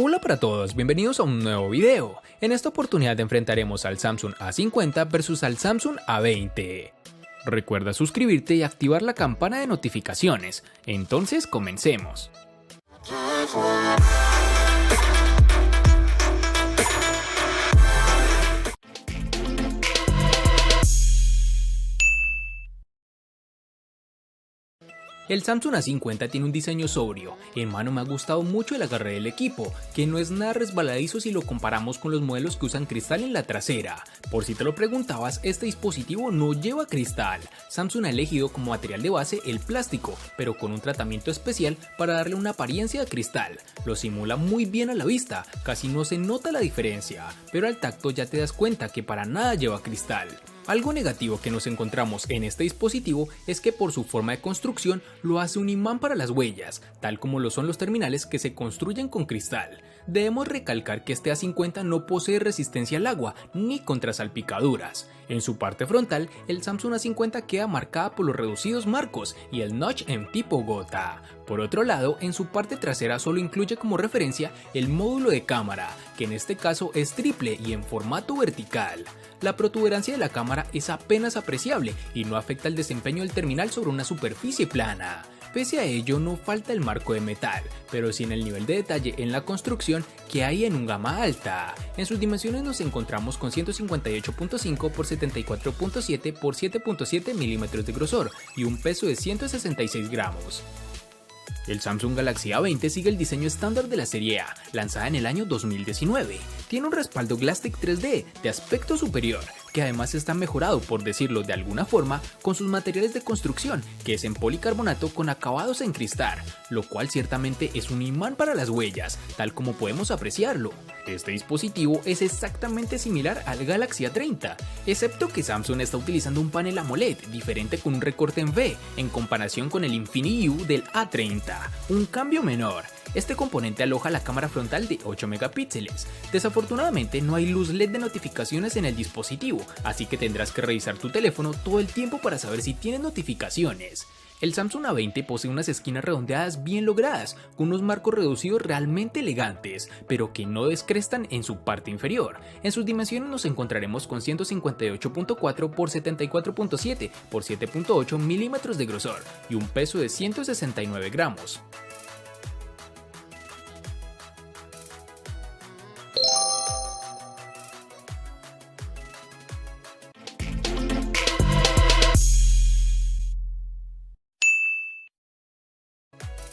Hola para todos, bienvenidos a un nuevo video. En esta oportunidad enfrentaremos al Samsung A50 versus al Samsung A20. Recuerda suscribirte y activar la campana de notificaciones. Entonces comencemos. El Samsung A50 tiene un diseño sobrio, en mano me ha gustado mucho el agarre del equipo, que no es nada resbaladizo si lo comparamos con los modelos que usan cristal en la trasera. Por si te lo preguntabas, este dispositivo no lleva cristal. Samsung ha elegido como material de base el plástico, pero con un tratamiento especial para darle una apariencia de cristal. Lo simula muy bien a la vista, casi no se nota la diferencia, pero al tacto ya te das cuenta que para nada lleva cristal. Algo negativo que nos encontramos en este dispositivo es que por su forma de construcción lo hace un imán para las huellas, tal como lo son los terminales que se construyen con cristal. Debemos recalcar que este A50 no posee resistencia al agua ni contra salpicaduras. En su parte frontal, el Samsung A50 queda marcada por los reducidos marcos y el notch en tipo gota. Por otro lado, en su parte trasera solo incluye como referencia el módulo de cámara, que en este caso es triple y en formato vertical. La protuberancia de la cámara es apenas apreciable y no afecta el desempeño del terminal sobre una superficie plana. Pese a ello, no falta el marco de metal, pero sí en el nivel de detalle en la construcción que hay en un gama alta. En sus dimensiones nos encontramos con 158.5 x 74.7 x 7.7 milímetros de grosor y un peso de 166 gramos. El Samsung Galaxy A20 sigue el diseño estándar de la serie A, lanzada en el año 2019. Tiene un respaldo Glastick 3D de aspecto superior, que además está mejorado, por decirlo de alguna forma, con sus materiales de construcción, que es en policarbonato con acabados en cristal, lo cual ciertamente es un imán para las huellas, tal como podemos apreciarlo. Este dispositivo es exactamente similar al Galaxy A30, excepto que Samsung está utilizando un panel AMOLED diferente con un recorte en V, en comparación con el Infinity U del A30, un cambio menor. Este componente aloja la cámara frontal de 8 megapíxeles. Desafortunadamente no hay luz LED de notificaciones en el dispositivo, así que tendrás que revisar tu teléfono todo el tiempo para saber si tienes notificaciones. El Samsung A20 posee unas esquinas redondeadas bien logradas, con unos marcos reducidos realmente elegantes, pero que no descrestan en su parte inferior. En sus dimensiones nos encontraremos con 158.4 x 74.7 x 7.8 milímetros de grosor y un peso de 169 gramos.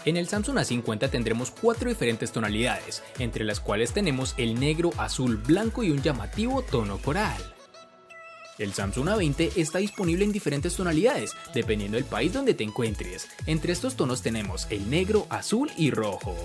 En el Samsung A50 tendremos 4 diferentes tonalidades, entre las cuales tenemos el negro, azul, blanco y un llamativo tono coral. El Samsung A20 está disponible en diferentes tonalidades, dependiendo del país donde te encuentres. Entre estos tonos tenemos el negro, azul y rojo.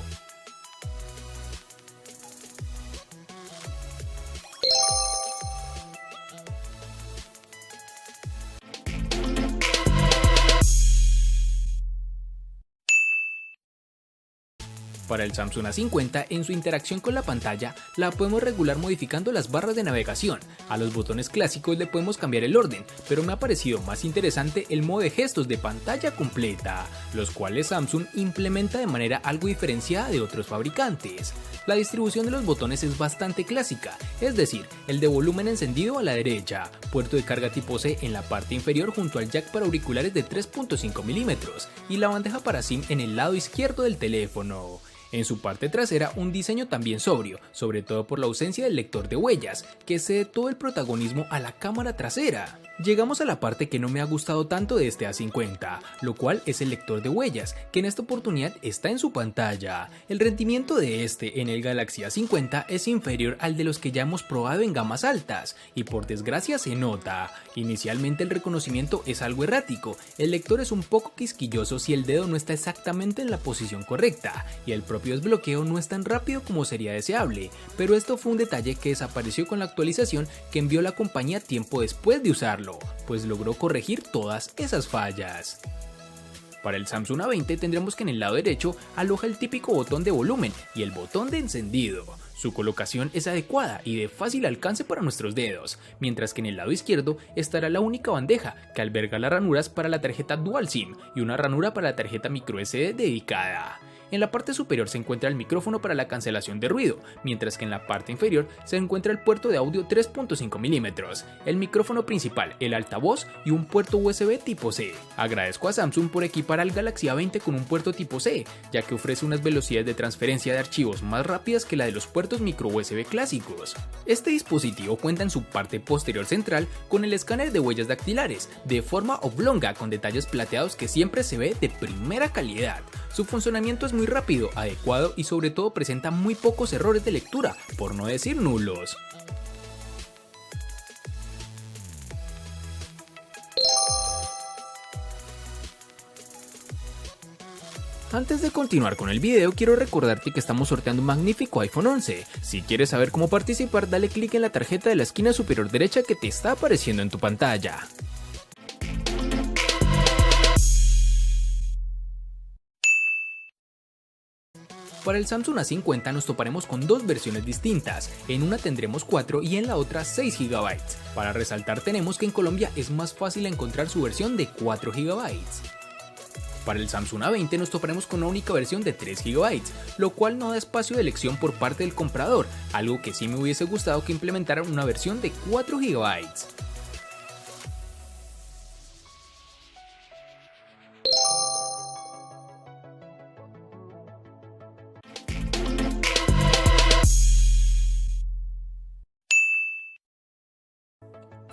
Para el Samsung A50, en su interacción con la pantalla, la podemos regular modificando las barras de navegación. A los botones clásicos le podemos cambiar el orden, pero me ha parecido más interesante el modo de gestos de pantalla completa, los cuales Samsung implementa de manera algo diferenciada de otros fabricantes. La distribución de los botones es bastante clásica, es decir, el de volumen encendido a la derecha, puerto de carga tipo C en la parte inferior junto al jack para auriculares de 3.5 milímetros y la bandeja para SIM en el lado izquierdo del teléfono. En su parte trasera, un diseño también sobrio, sobre todo por la ausencia del lector de huellas, que cede todo el protagonismo a la cámara trasera. Llegamos a la parte que no me ha gustado tanto de este A50, lo cual es el lector de huellas, que en esta oportunidad está en su pantalla. El rendimiento de este en el Galaxy A50 es inferior al de los que ya hemos probado en gamas altas, y por desgracia se nota. Inicialmente el reconocimiento es algo errático, el lector es un poco quisquilloso si el dedo no está exactamente en la posición correcta, y el propio desbloqueo no es tan rápido como sería deseable, pero esto fue un detalle que desapareció con la actualización que envió la compañía tiempo después de usarlo, pues logró corregir todas esas fallas. Para el Samsung A20 tendremos que en el lado derecho aloja el típico botón de volumen y el botón de encendido. Su colocación es adecuada y de fácil alcance para nuestros dedos, mientras que en el lado izquierdo estará la única bandeja que alberga las ranuras para la tarjeta Dual SIM y una ranura para la tarjeta microSD dedicada. En la parte superior se encuentra el micrófono para la cancelación de ruido, mientras que en la parte inferior se encuentra el puerto de audio 3.5 mm, el micrófono principal, el altavoz y un puerto USB tipo C. Agradezco a Samsung por equipar al Galaxy A20 con un puerto tipo C, ya que ofrece unas velocidades de transferencia de archivos más rápidas que la de los puertos micro USB clásicos. Este dispositivo cuenta en su parte posterior central con el escáner de huellas dactilares, de forma oblonga con detalles plateados que siempre se ve de primera calidad. Su funcionamiento es muy rápido, adecuado y sobre todo presenta muy pocos errores de lectura, por no decir nulos. Antes de continuar con el video, quiero recordarte que estamos sorteando un magnífico iPhone 11. Si quieres saber cómo participar, dale clic en la tarjeta de la esquina superior derecha que te está apareciendo en tu pantalla. Para el Samsung A50 nos toparemos con dos versiones distintas, en una tendremos 4 y en la otra 6 GB. Para resaltar tenemos que en Colombia es más fácil encontrar su versión de 4 GB. Para el Samsung A20 nos toparemos con una única versión de 3 GB, lo cual no da espacio de elección por parte del comprador, algo que sí me hubiese gustado que implementaran una versión de 4 GB.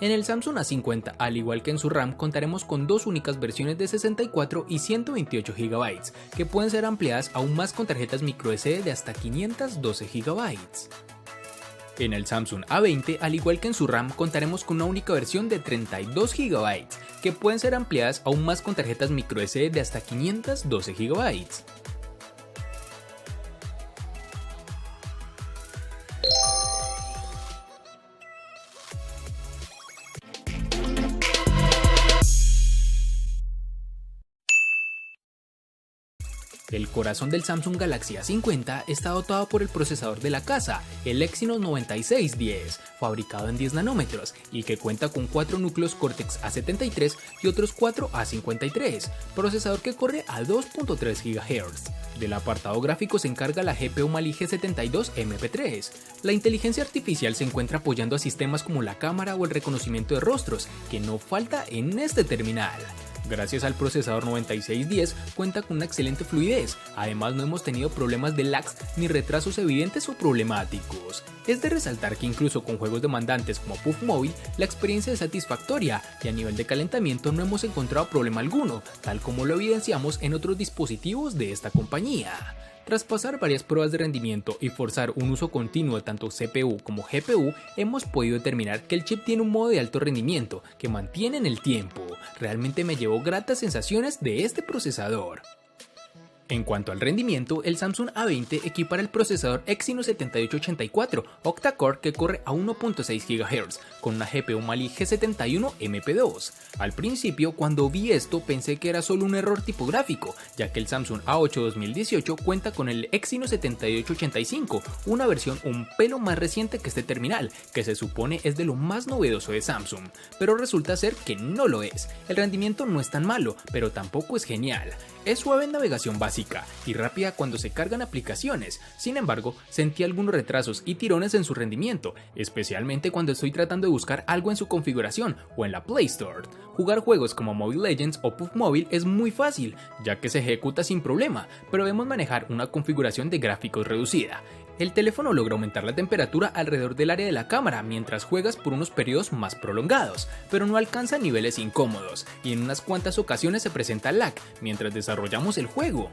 En el Samsung A50, al igual que en su RAM, contaremos con dos únicas versiones de 64 y 128 GB, que pueden ser ampliadas aún más con tarjetas microSD de hasta 512 GB. En el Samsung A20, al igual que en su RAM, contaremos con una única versión de 32 GB, que pueden ser ampliadas aún más con tarjetas microSD de hasta 512 GB. El corazón del Samsung Galaxy A50 está dotado por el procesador de la casa, el Exynos 9610, fabricado en 10 nanómetros y que cuenta con 4 núcleos Cortex A73 y otros 4 A53, procesador que corre a 2.3 GHz. Del apartado gráfico se encarga la GPU Mali G72 MP3. La inteligencia artificial se encuentra apoyando a sistemas como la cámara o el reconocimiento de rostros, que no falta en este terminal. Gracias al procesador 9610 cuenta con una excelente fluidez, además no hemos tenido problemas de lags ni retrasos evidentes o problemáticos. Es de resaltar que incluso con juegos demandantes como PUBG Mobile, la experiencia es satisfactoria y a nivel de calentamiento no hemos encontrado problema alguno, tal como lo evidenciamos en otros dispositivos de esta compañía. Tras pasar varias pruebas de rendimiento y forzar un uso continuo de tanto CPU como GPU, hemos podido determinar que el chip tiene un modo de alto rendimiento que mantiene en el tiempo. Realmente me llevó gratas sensaciones de este procesador. En cuanto al rendimiento, el Samsung A20 equipará el procesador Exynos 7884 octa-core que corre a 1.6 GHz con una GPU Mali G71 MP2. Al principio, cuando vi esto, pensé que era solo un error tipográfico, ya que el Samsung A8 2018 cuenta con el Exynos 7885, una versión un pelo más reciente que este terminal, que se supone es de lo más novedoso de Samsung, pero resulta ser que no lo es. El rendimiento no es tan malo, pero tampoco es genial. Es suave en navegación básica y rápida cuando se cargan aplicaciones, sin embargo, sentí algunos retrasos y tirones en su rendimiento, especialmente cuando estoy tratando de buscar algo en su configuración o en la Play Store. Jugar juegos como Mobile Legends o PUBG Mobile es muy fácil, ya que se ejecuta sin problema, pero debemos manejar una configuración de gráficos reducida. El teléfono logra aumentar la temperatura alrededor del área de la cámara mientras juegas por unos periodos más prolongados, pero no alcanza niveles incómodos y en unas cuantas ocasiones se presenta lag mientras desarrollamos el juego.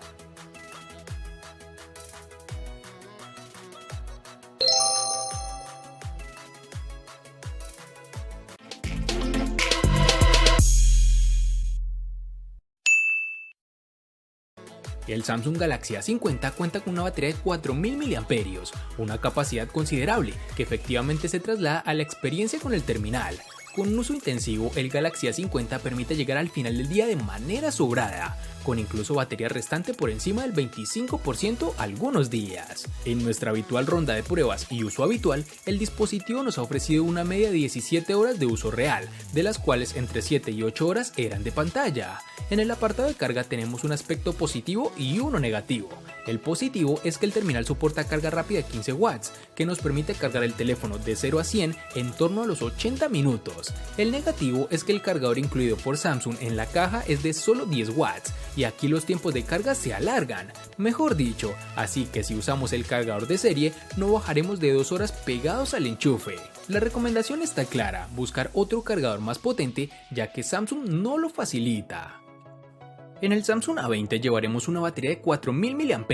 El Samsung Galaxy A50 cuenta con una batería de 4000 mAh, una capacidad considerable que efectivamente se traslada a la experiencia con el terminal. Con un uso intensivo, el Galaxy A50 permite llegar al final del día de manera sobrada. con incluso batería restante por encima del 25% algunos días. En nuestra habitual ronda de pruebas y uso habitual, el dispositivo nos ha ofrecido una media de 17 horas de uso real, de las cuales entre 7 y 8 horas eran de pantalla. En el apartado de carga tenemos un aspecto positivo y uno negativo. El positivo es que el terminal soporta carga rápida de 15 watts, que nos permite cargar el teléfono de 0 a 100 en torno a los 80 minutos. El negativo es que el cargador incluido por Samsung en la caja es de solo 10 watts, y aquí los tiempos de carga se alargan, mejor dicho, así que si usamos el cargador de serie no bajaremos de 2 horas pegados al enchufe. La recomendación está clara, buscar otro cargador más potente ya que Samsung no lo facilita. En el Samsung A20 llevaremos una batería de 4000 mAh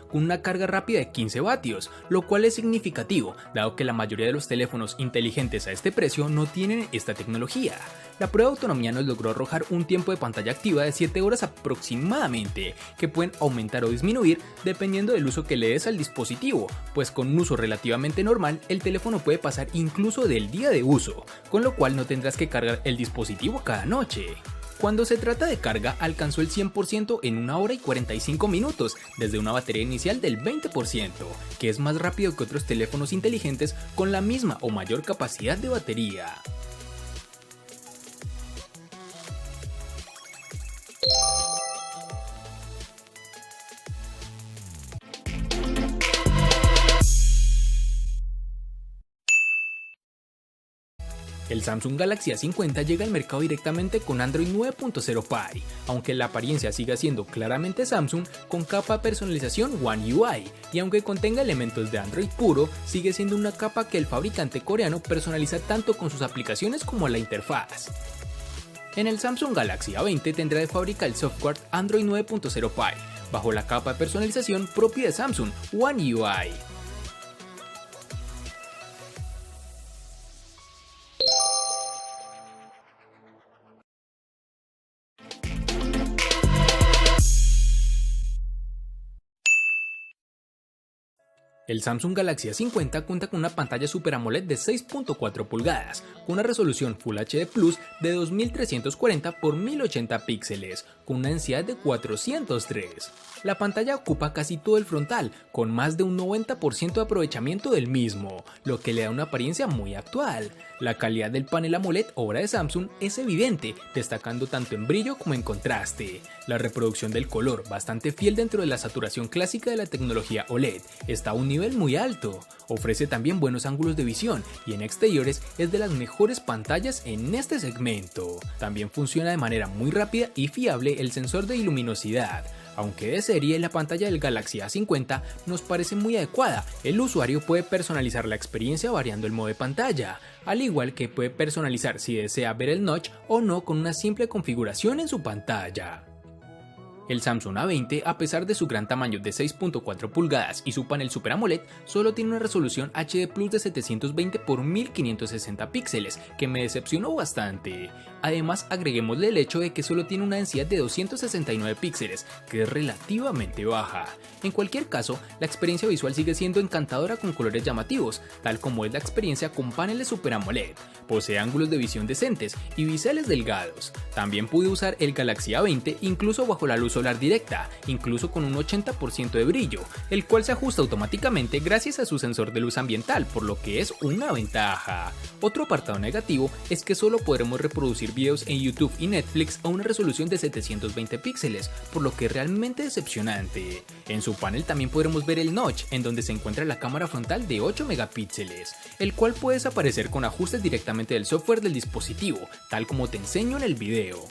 con una carga rápida de 15 vatios, lo cual es significativo, dado que la mayoría de los teléfonos inteligentes a este precio no tienen esta tecnología. La prueba de autonomía nos logró arrojar un tiempo de pantalla activa de 7 horas aproximadamente, que pueden aumentar o disminuir dependiendo del uso que le des al dispositivo, pues con un uso relativamente normal el teléfono puede pasar incluso del día de uso, con lo cual no tendrás que cargar el dispositivo cada noche. Cuando se trata de carga, alcanzó el 100% en 1 hora y 45 minutos, desde una batería inicial del 20%, que es más rápido que otros teléfonos inteligentes con la misma o mayor capacidad de batería. El Samsung Galaxy A50 llega al mercado directamente con Android 9.0 Pie, aunque la apariencia siga siendo claramente Samsung con capa de personalización One UI, y aunque contenga elementos de Android puro, sigue siendo una capa que el fabricante coreano personaliza tanto con sus aplicaciones como la interfaz. En el Samsung Galaxy A20 tendrá de fábrica el software Android 9.0 Pie, bajo la capa de personalización propia de Samsung One UI. El Samsung Galaxy A50 cuenta con una pantalla Super AMOLED de 6.4 pulgadas, con una resolución Full HD Plus de 2340 x 1080 píxeles, con una densidad de 403. La pantalla ocupa casi todo el frontal, con más de un 90% de aprovechamiento del mismo, lo que le da una apariencia muy actual. La calidad del panel AMOLED obra de Samsung es evidente, destacando tanto en brillo como en contraste. La reproducción del color, bastante fiel dentro de la saturación clásica de la tecnología OLED, está a un nivel muy alto. Ofrece también buenos ángulos de visión y en exteriores es de las mejores pantallas en este segmento. También funciona de manera muy rápida y fiable el sensor de luminosidad. Aunque de serie la pantalla del Galaxy A50 nos parece muy adecuada, el usuario puede personalizar la experiencia variando el modo de pantalla, al igual que puede personalizar si desea ver el notch o no con una simple configuración en su pantalla. El Samsung A20, a pesar de su gran tamaño de 6.4 pulgadas y su panel Super AMOLED, solo tiene una resolución HD Plus de 720 x 1560 píxeles, que me decepcionó bastante. Además, agreguémosle el hecho de que solo tiene una densidad de 269 píxeles, que es relativamente baja. En cualquier caso, la experiencia visual sigue siendo encantadora con colores llamativos, tal como es la experiencia con paneles Super AMOLED. Posee ángulos de visión decentes y biseles delgados. También pude usar el Galaxy A20 incluso bajo la luz solar directa, incluso con un 80% de brillo, el cual se ajusta automáticamente gracias a su sensor de luz ambiental, por lo que es una ventaja. Otro apartado negativo es que solo podremos reproducir videos en YouTube y Netflix a una resolución de 720 píxeles, por lo que es realmente decepcionante. En su panel también podremos ver el notch, en donde se encuentra la cámara frontal de 8 megapíxeles, el cual puede desaparecer con ajustes directamente del software del dispositivo, tal como te enseño en el video.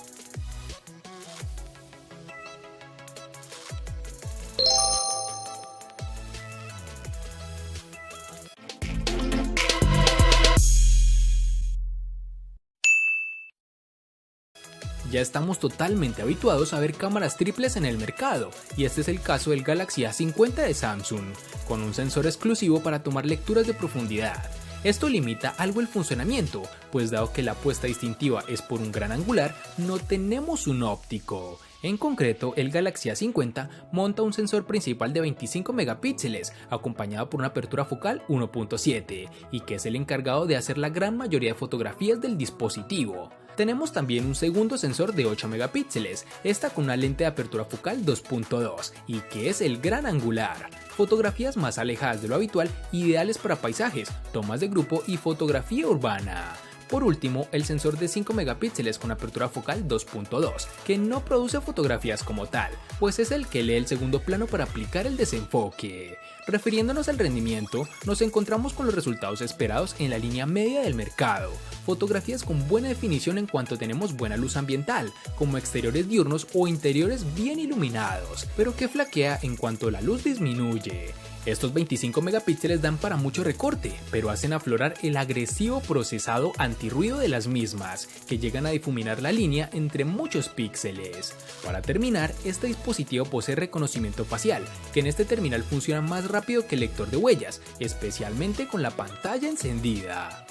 Ya estamos totalmente habituados a ver cámaras triples en el mercado, y este es el caso del Galaxy A50 de Samsung, con un sensor exclusivo para tomar lecturas de profundidad. Esto limita algo el funcionamiento, pues dado que la apuesta distintiva es por un gran angular, no tenemos un óptico. En concreto, el Galaxy A50 monta un sensor principal de 25 megapíxeles, acompañado por una apertura focal 1.7, y que es el encargado de hacer la gran mayoría de fotografías del dispositivo. Tenemos también un segundo sensor de 8 megapíxeles, esta con una lente de apertura focal 2.2 y que es el gran angular. Fotografías más alejadas de lo habitual, ideales para paisajes, tomas de grupo y fotografía urbana. Por último, el sensor de 5 megapíxeles con apertura focal 2.2, que no produce fotografías como tal, pues es el que lee el segundo plano para aplicar el desenfoque. Refiriéndonos al rendimiento, nos encontramos con los resultados esperados en la línea media del mercado. Fotografías con buena definición en cuanto tenemos buena luz ambiental, como exteriores diurnos o interiores bien iluminados, pero que flaquea en cuanto la luz disminuye. Estos 25 megapíxeles dan para mucho recorte, pero hacen aflorar el agresivo procesado antirruido de las mismas, que llegan a difuminar la línea entre muchos píxeles. Para terminar, este dispositivo posee reconocimiento facial, que en este terminal funciona más rápido que el lector de huellas, especialmente con la pantalla encendida.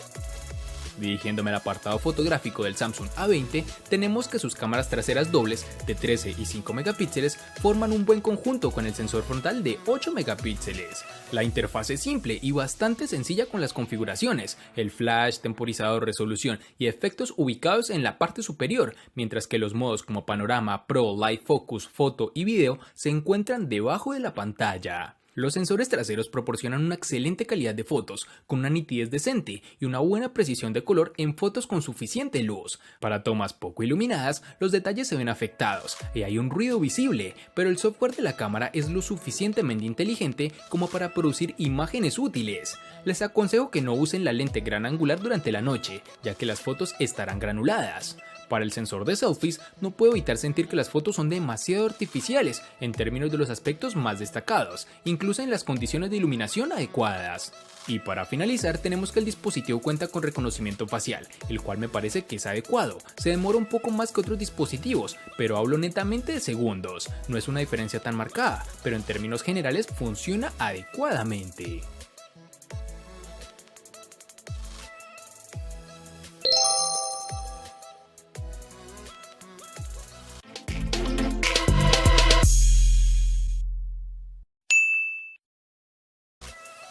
Dirigiéndome al apartado fotográfico del Samsung A20, tenemos que sus cámaras traseras dobles de 13 y 5 megapíxeles forman un buen conjunto con el sensor frontal de 8 megapíxeles. La interfaz es simple y bastante sencilla con las configuraciones, el flash, temporizador, resolución y efectos ubicados en la parte superior, mientras que los modos como panorama, pro, live focus, foto y video se encuentran debajo de la pantalla. Los sensores traseros proporcionan una excelente calidad de fotos, con una nitidez decente y una buena precisión de color en fotos con suficiente luz. Para tomas poco iluminadas, los detalles se ven afectados y hay un ruido visible, pero el software de la cámara es lo suficientemente inteligente como para producir imágenes útiles. Les aconsejo que no usen la lente gran angular durante la noche, ya que las fotos estarán granuladas. Para el sensor de selfies, no puedo evitar sentir que las fotos son demasiado artificiales en términos de los aspectos más destacados, incluso en las condiciones de iluminación adecuadas. Y para finalizar, tenemos que el dispositivo cuenta con reconocimiento facial, el cual me parece que es adecuado. Se demora un poco más que otros dispositivos, pero hablo netamente de segundos. No es una diferencia tan marcada, pero en términos generales funciona adecuadamente.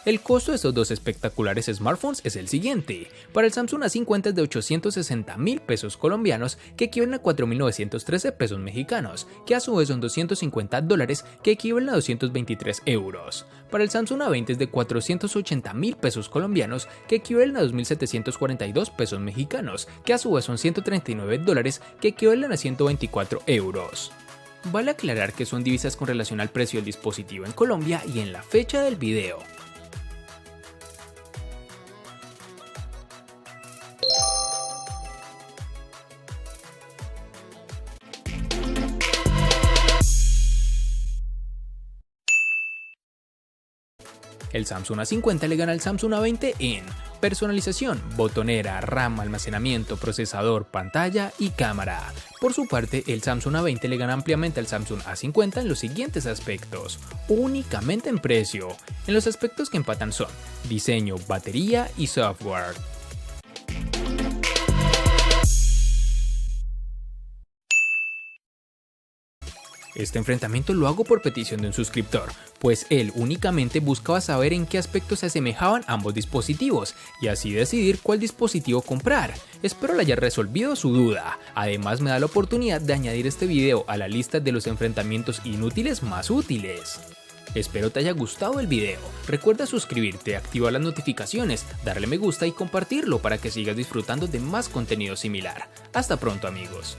El costo de estos dos espectaculares smartphones es el siguiente. Para el Samsung A50 es de 860.000 pesos colombianos, que equivalen a 4.913 pesos mexicanos, que a su vez son $250, que equivalen a 223 euros. Para el Samsung A20 es de 480.000 pesos colombianos, que equivalen a 2.742 pesos mexicanos, que a su vez son $139, que equivalen a 124 euros. Vale aclarar que son divisas con relación al precio del dispositivo en Colombia y en la fecha del video. El Samsung A50 le gana al Samsung A20 en personalización, botonera, RAM, almacenamiento, procesador, pantalla y cámara. Por su parte, el Samsung A20 le gana ampliamente al Samsung A50 en los siguientes aspectos, únicamente en precio. En los aspectos que empatan son diseño, batería y software. Este enfrentamiento lo hago por petición de un suscriptor, pues él únicamente buscaba saber en qué aspectos se asemejaban ambos dispositivos y así decidir cuál dispositivo comprar. Espero le haya resolvido su duda. Además me da la oportunidad de añadir este video a la lista de los enfrentamientos inútiles más útiles. Espero te haya gustado el video. Recuerda suscribirte, activar las notificaciones, darle me gusta y compartirlo para que sigas disfrutando de más contenido similar. Hasta pronto amigos.